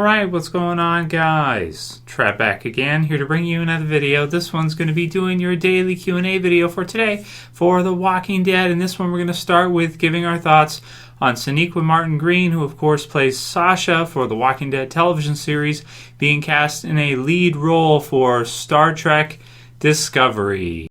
Alright, what's going on, guys? Trev back again, here to bring you another video. This one's going to be doing your daily Q&A video for today for The Walking Dead. And this one we're going to start with giving our thoughts on Sonequa Martin-Green, who of course plays Sasha for The Walking Dead television series, being cast in a lead role for Star Trek Discovery.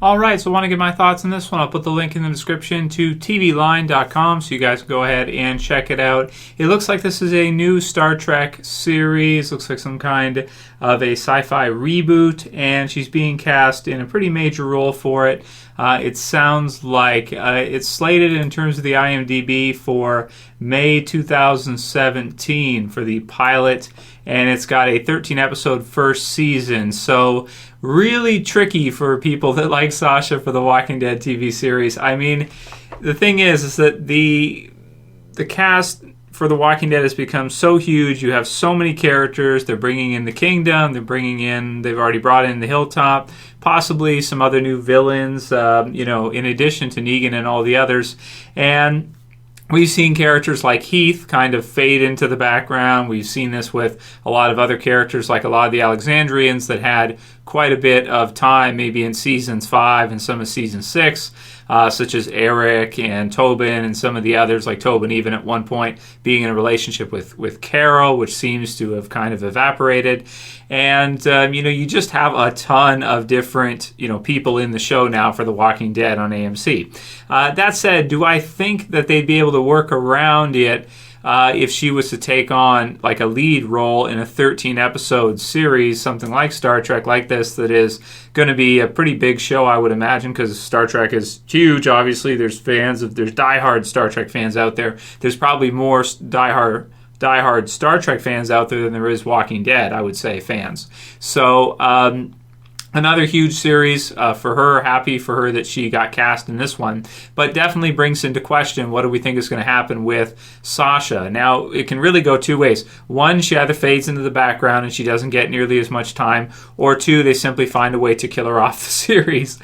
Alright, so I want to give my thoughts on this one. I'll put the link in the description to tvline.com so you guys can go ahead and check it out. It looks like this is a new Star Trek series. Looks like some kind of a sci-fi reboot, and she's being cast in a pretty major role for it. It sounds like it's slated in terms of the IMDb for May 2017 for the pilot, and it's got a 13-episode first season. So really tricky for people that like Sasha for the Walking Dead TV series. I mean, the thing is that the cast for The Walking Dead has become so huge. You have so many characters. They're bringing in the Kingdom. They've already brought in the Hilltop, possibly some other new villains, in addition to Negan and all the others. And we've seen characters like Heath kind of fade into the background. We've seen this with a lot of other characters, like a lot of the Alexandrians that had quite a bit of time, maybe in seasons 5 and some of season 6, such as Eric and Tobin and some of the others, like Tobin even at one point being in a relationship with Carol, which seems to have kind of evaporated. And, you just have a ton of different, people in the show now for The Walking Dead on AMC. That said, do I think that they'd be able to work around it if she was to take on like a lead role in a 13-episode series, something like Star Trek like this, that is going to be a pretty big show, I would imagine, because Star Trek is huge. Obviously, there's diehard Star Trek fans out there. There's probably more diehard Star Trek fans out there than there is Walking Dead, I would say, fans. So another huge series for her. Happy for her that she got cast in this one, but definitely brings into question what do we think is going to happen with Sasha. Now, it can really go two ways. One, she either fades into the background and she doesn't get nearly as much time, or two, they simply find a way to kill her off the series.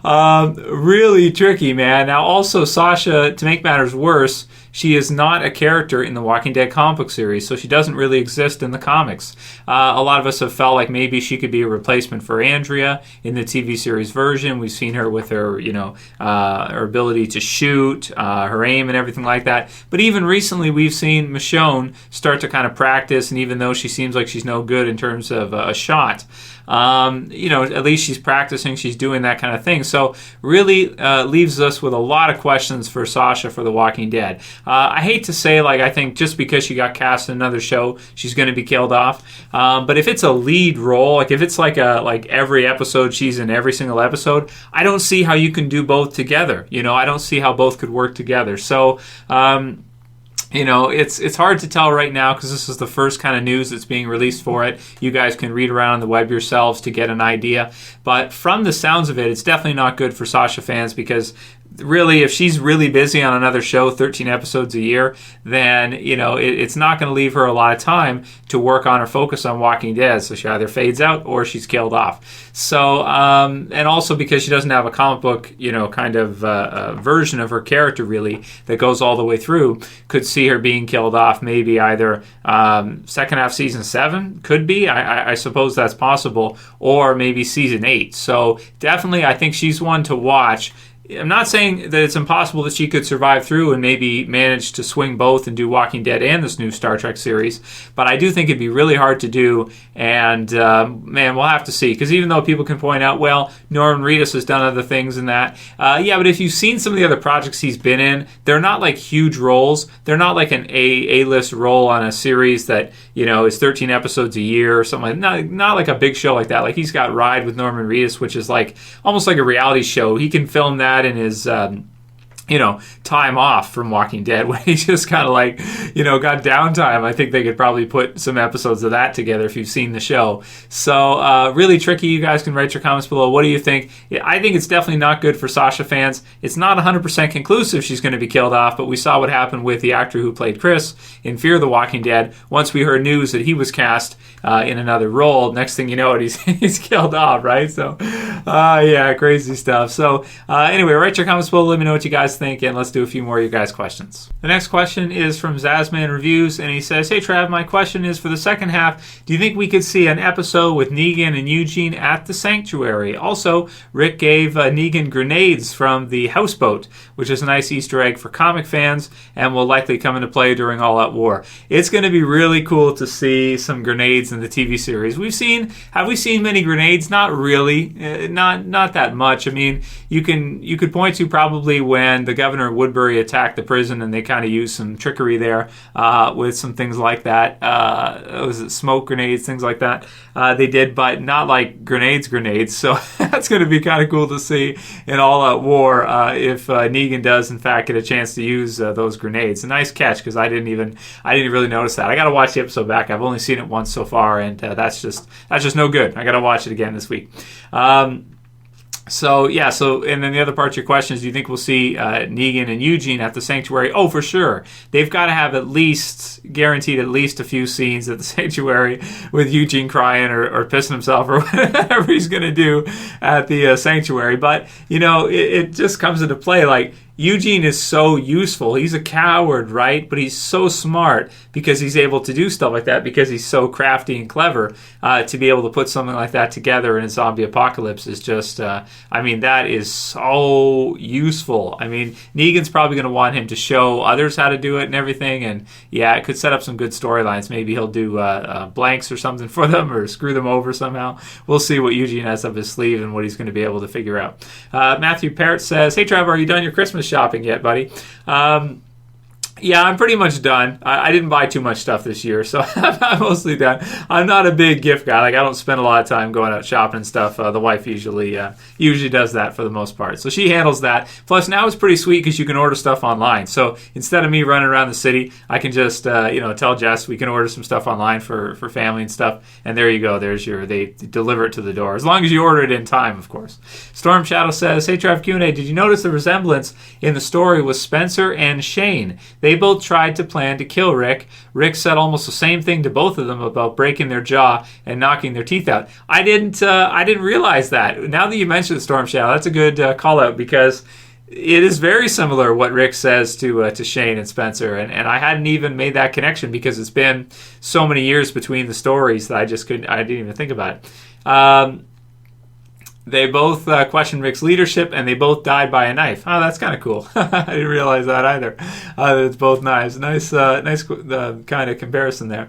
Really tricky, man. Now, also, Sasha, to make matters worse, she is not a character in the Walking Dead comic book series, so she doesn't really exist in the comics. A lot of us have felt like maybe she could be a replacement for Andrea in the TV series version. We've seen her with her, her ability to shoot, her aim and everything like that. But even recently, we've seen Michonne start to kind of practice, and even though she seems like she's no good in terms of a shot, at least she's practicing, she's doing that kind of thing. So really leaves us with a lot of questions for Sasha for The Walking Dead. I hate to say, I think just because she got cast in another show, she's going to be killed off. But if it's a lead role, if it's like every episode, she's in every single episode, I don't see how you can do both together. I don't see how both could work together. So, it's hard to tell right now because this is the first kind of news that's being released for it. You guys can read around on the web yourselves to get an idea. But from the sounds of it, it's definitely not good for Sasha fans, because really, if she's really busy on another show, 13 episodes a year, then, it's not going to leave her a lot of time to work on or focus on Walking Dead. So she either fades out or she's killed off. So, and also because she doesn't have a comic book, version of her character, really, that goes all the way through, could see her being killed off maybe either second half season 7, could be, I suppose that's possible, or maybe season 8. So definitely, I think she's one to watch. I'm not saying that it's impossible that she could survive through and maybe manage to swing both and do Walking Dead and this new Star Trek series, but I do think it'd be really hard to do, and we'll have to see, because even though people can point out, well, Norman Reedus has done other things in that, but if you've seen some of the other projects he's been in, they're not like huge roles. They're not like an A-list role on a series that, is 13 episodes a year or something. Not like a big show like that. Like, he's got Ride with Norman Reedus, which is like almost like a reality show. He can film that in his time off from Walking Dead when he just kind of like, got downtime. I think they could probably put some episodes of that together if you've seen the show. So really tricky. You guys can write your comments below. What do you think? I think it's definitely not good for Sasha fans. It's not 100% conclusive she's going to be killed off, but we saw what happened with the actor who played Chris in Fear the Walking Dead. Once we heard news that he was cast in another role, next thing you know, he's killed off, right? So, yeah, crazy stuff. So, anyway, write your comments below. Let me know what you guys think, and let's do a few more of you guys' questions. The next question is from Zasmanreviews, and he says, "Hey Trev, my question is for the second half, do you think we could see an episode with Negan and Eugene at the sanctuary? Also, Rick gave Negan grenades from the houseboat, which is a nice Easter egg for comic fans and will likely come into play during All Out War. It's going to be really cool to see some grenades in the TV series. Have we seen many grenades? Not really, not that much. I mean, you could point to probably when the governor of Woodbury attacked the prison, and they kind of used some trickery there with some things like that. Was it smoke grenades, things like that? They did, but not like grenades. So that's going to be kind of cool to see in All Out War if Negan does in fact get a chance to use those grenades. A nice catch, because I didn't really notice that. I got to watch the episode back. I've only seen it once so far, and that's just no good. I got to watch it again this week. So and then the other part of your question is, do you think we'll see Negan and Eugene at the sanctuary? Oh, for sure. They've got to have guaranteed at least a few scenes at the sanctuary with Eugene crying or pissing himself or whatever he's going to do at the sanctuary. But, it just comes into play. Like, Eugene is so useful. He's a coward, right? But he's so smart because he's able to do stuff like that, because he's so crafty and clever. To be able to put something like that together in a zombie apocalypse is just, that is so useful. Negan's probably going to want him to show others how to do it and everything. And yeah, it could set up some good storylines. Maybe he'll do blanks or something for them, or screw them over somehow. We'll see what Eugene has up his sleeve and what he's going to be able to figure out. Matthew Peart says, "Hey Trev, are you done your Christmas shopping yet, buddy?" Yeah, I'm pretty much done. I didn't buy too much stuff this year, so I'm mostly done. I'm not a big gift guy. Like, I don't spend a lot of time going out shopping and stuff. The wife usually does that for the most part. So she handles that. Plus, now it's pretty sweet because you can order stuff online. So instead of me running around the city, I can just tell Jess we can order some stuff online for family and stuff. And there you go. They deliver it to the door. As long as you order it in time, of course. Storm Shadow says, "Hey Trev Q&A, did you notice the resemblance in the story with Spencer and Shane? They both tried to plan to kill Rick. Rick said almost the same thing to both of them about breaking their jaw and knocking their teeth out." I didn't realize that. Now that you mentioned the Storm Shadow, that's a good call out, because it is very similar what Rick says to Shane and Spencer, and I hadn't even made that connection because it's been so many years between the stories that I didn't even think about it. They both questioned Rick's leadership, and they both died by a knife. Oh, that's kind of cool. I didn't realize that either. It's both knives. Nice kind of comparison there.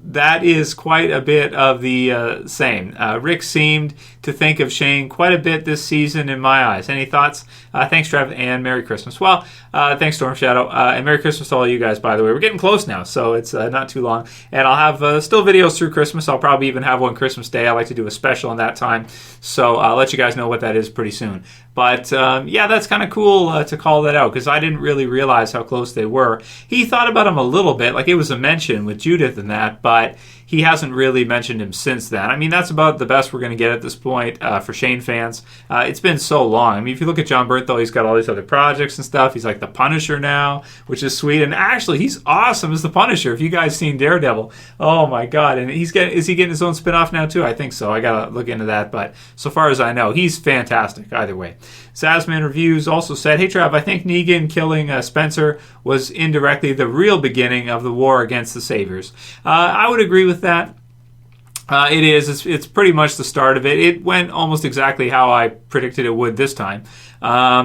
That is quite a bit of the same. Rick seemed to think of Shane quite a bit this season in my eyes. Any thoughts? Thanks, Trev, and Merry Christmas. Well, thanks, Storm Shadow, and Merry Christmas to all you guys, by the way. We're getting close now, so it's not too long. And I'll have still videos through Christmas. I'll probably even have one Christmas Day. I like to do a special on that time, so I'll let you guys know what that is pretty soon. But, that's kind of cool to call that out, because I didn't really realize how close they were. He thought about him a little bit, like it was a mention with Judith and that, but he hasn't really mentioned him since then. That's about the best we're going to get at this point for Shane fans. It's been so long. If you look at John Bernthal, he's got all these other projects and stuff. He's like the Punisher now, which is sweet. And actually, he's awesome as the Punisher. If you guys seen Daredevil, oh my God. And is he getting his own spinoff now too? I think so. I got to look into that. But so far as I know, he's fantastic either way. Zasmanreviews also said, "Hey Trev, I think Negan killing Spencer was indirectly the real beginning of the war against the Saviors." I would agree with that. It is. It's pretty much the start of it. It went almost exactly how I predicted it would this time.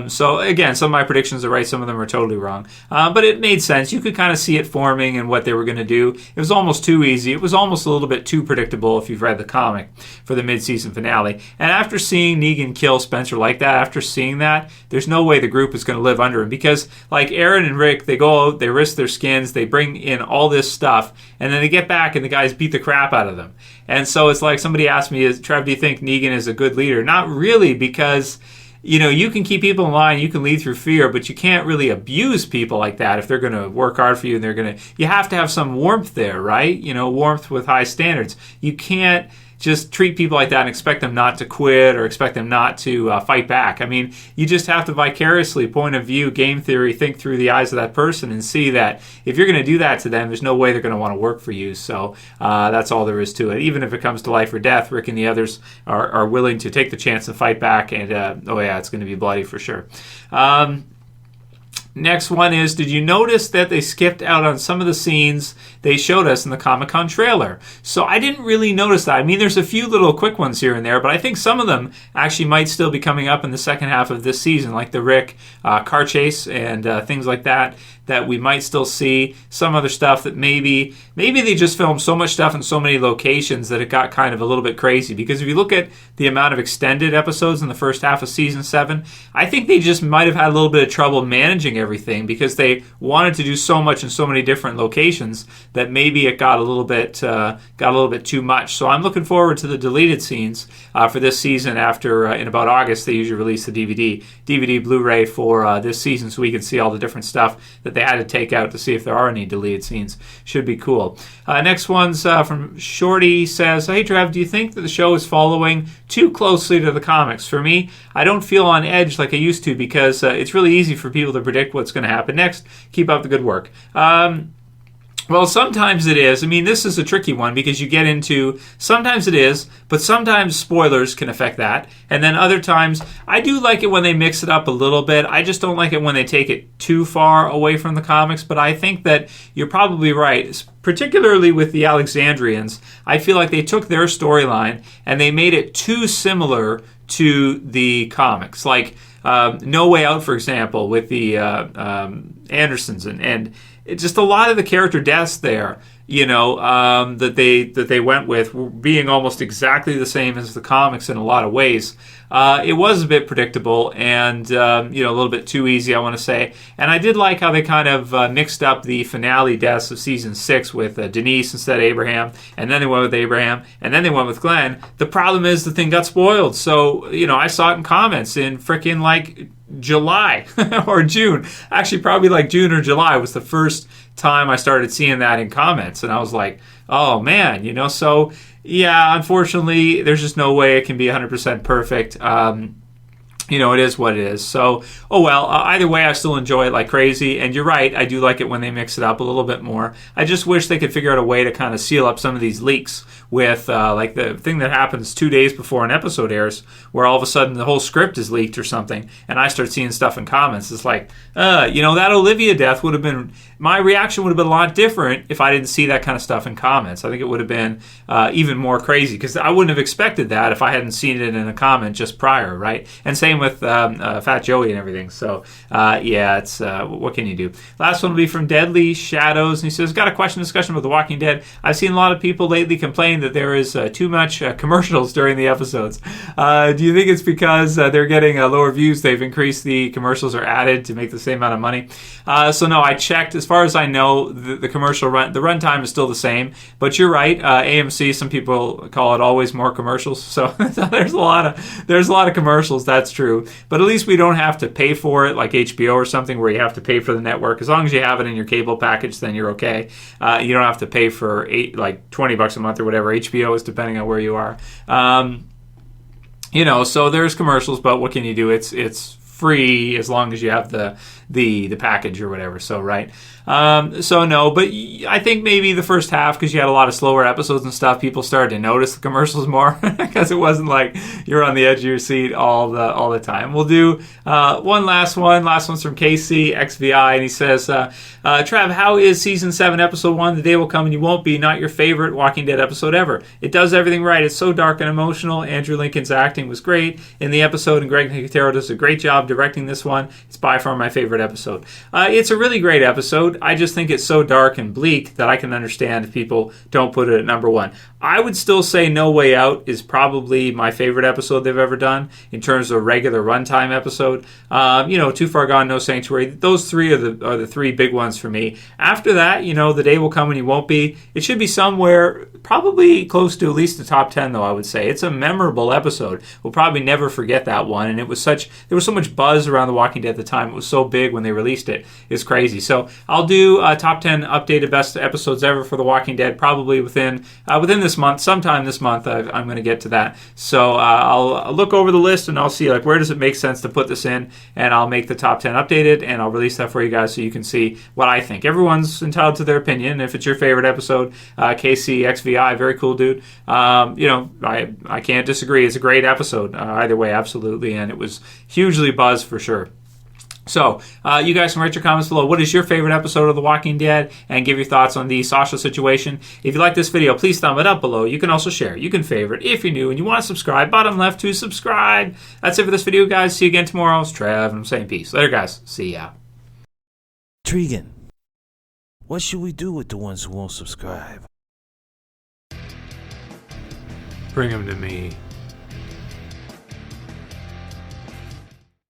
So again, some of my predictions are right, some of them are totally wrong. But it made sense. You could kind of see it forming and what they were going to do. It was almost too easy. It was almost a little bit too predictable if you've read the comic for the mid-season finale. And after seeing Negan kill Spencer like that, after seeing that, there's no way the group is going to live under him, because like Aaron and Rick, they go out, they risk their skins, they bring in all this stuff, and then they get back and the guys beat the crap out of them. And so it's like somebody asked me, Trev, do you think Negan is a good leader? Not really, because you can keep people in line, you can lead through fear, but you can't really abuse people like that if they're going to work hard for you and you have to have some warmth there, right? Warmth with high standards. You can't just treat people like that and expect them not to quit or expect them not to fight back. I mean, you just have to vicariously, point of view, game theory, think through the eyes of that person and see that if you're going to do that to them, there's no way they're going to want to work for you. So that's all there is to it. Even if it comes to life or death, Rick and the others are willing to take the chance to fight back, and it's going to be bloody for sure. Next one is, did you notice that they skipped out on some of the scenes they showed us in the Comic-Con trailer? So I didn't really notice that. I mean, there's a few little quick ones here and there, but I think some of them actually might still be coming up in the second half of this season, like the Rick car chase and things like that we might still see. Some other stuff that maybe they just filmed so much stuff in so many locations that it got kind of a little bit crazy. Because if you look at the amount of extended episodes in the first half of Season 7, I think they just might have had a little bit of trouble managing everything because they wanted to do so much in so many different locations that maybe it got a little bit too much. So I'm looking forward to the deleted scenes for this season. After in about August, they usually release the DVD Blu-ray for this season, so we can see all the different stuff that they had to take out to see if there are any deleted scenes. Should be cool. Next one's from Shorty. Says, hey Trev, do you think that the show is following too closely to the comics? For me, I don't feel on edge like I used to because it's really easy for people to predict what's going to happen next. Keep up the good work. Well, sometimes it is. I mean, this is a tricky one because you get into, sometimes it is, but sometimes spoilers can affect that. And then other times, I do like it when they mix it up a little bit. I just don't like it when they take it too far away from the comics. But I think that you're probably right, particularly with the Alexandrians. I feel like they took their storyline and they made it too similar to the comics. Like No Way Out, for example, with the Andersons and it's just a lot of the character deaths there, that they went with were being almost exactly the same as the comics in a lot of ways. It was a bit predictable and a little bit too easy, I want to say. And I did like how they kind of mixed up the finale deaths of season 6 with Denise instead of Abraham, and then they went with Abraham, and then they went with Glenn. The problem is the thing got spoiled. So I saw it in comments in frickin' like July or June. Actually, probably like June or July was the first time I started seeing that in comments, and I was like, oh man, so yeah, unfortunately there's just no way it can be 100% perfect. It is what it is. So, either way, I still enjoy it like crazy. And you're right, I do like it when they mix it up a little bit more. I just wish they could figure out a way to kind of seal up some of these leaks with like the thing that happens 2 days before an episode airs, where all of a sudden the whole script is leaked or something, and I start seeing stuff in comments. It's like, that Olivia death would have been, my reaction would have been a lot different if I didn't see that kind of stuff in comments. I think it would have been even more crazy, because I wouldn't have expected that if I hadn't seen it in a comment just prior, right? And same with Fat Joey and everything. So, it's what can you do? Last one will be from Deadly Shadows, and he says, got a discussion about The Walking Dead. I've seen a lot of people lately complain that there is too much commercials during the episodes. Do you think it's because they're getting lower views, they've increased the commercials are added to make the same amount of money? So no, I checked. As far as I know, the commercial run, the runtime is still the same. But you're right, AMC, some people call it always more commercials. So there's a lot of commercials. That's true. But at least we don't have to pay for it like HBO or something where you have to pay for the network. As long as you have it in your cable package, then you're okay. You don't have to pay for $20 a month or whatever HBO is, depending on where you are. So there's commercials, but what can you do? It's free as long as you have the package or whatever. So right. So no, but I think maybe the first half, because you had a lot of slower episodes and stuff, people started to notice the commercials more because it wasn't like you're on the edge of your seat all the time. We'll do one last one. Last one's from KC XVI, and he says, Trev, how is season 7 episode 1? The day will come and you won't be not your favorite Walking Dead episode ever. It does everything right. It's so dark and emotional. Andrew Lincoln's acting was great in the episode, and Greg Nicotero does a great job directing this one. It's by far my favorite episode. It's a really great episode. I just think it's so dark and bleak that I can understand if people don't put it at number one. I would still say No Way Out is probably my favorite episode they've ever done in terms of a regular runtime episode. Too Far Gone, No Sanctuary. Those three are the three big ones for me. After that, The Day Will Come When You Won't Be. It should be somewhere probably close to at least the top 10, though, I would say. It's a memorable episode. We'll probably never forget that one. And there was so much buzz around The Walking Dead at the time. It was so big when they released it. It's crazy. So I'll do top 10 updated best episodes ever for The Walking Dead probably within this month. Sometime this month I'm going to get to that. So I'll look over the list and I'll see where does it make sense to put this in, and I'll make the top 10 updated and I'll release that for you guys so you can see what I think. Everyone's entitled to their opinion. If it's your favorite episode, KCXVI, very cool dude. I can't disagree. It's a great episode either way, absolutely, and it was hugely buzzed for sure. So, you guys can write your comments below. What is your favorite episode of The Walking Dead? And give your thoughts on the Sasha situation. If you like this video, please thumb it up below. You can also share. You can favorite. If you're new and you want to subscribe, bottom left to subscribe. That's it for this video, guys. See you again tomorrow. It's Trev, and I'm saying peace. Later, guys. See ya. Tregan, what should we do with the ones who won't subscribe? Bring them to me.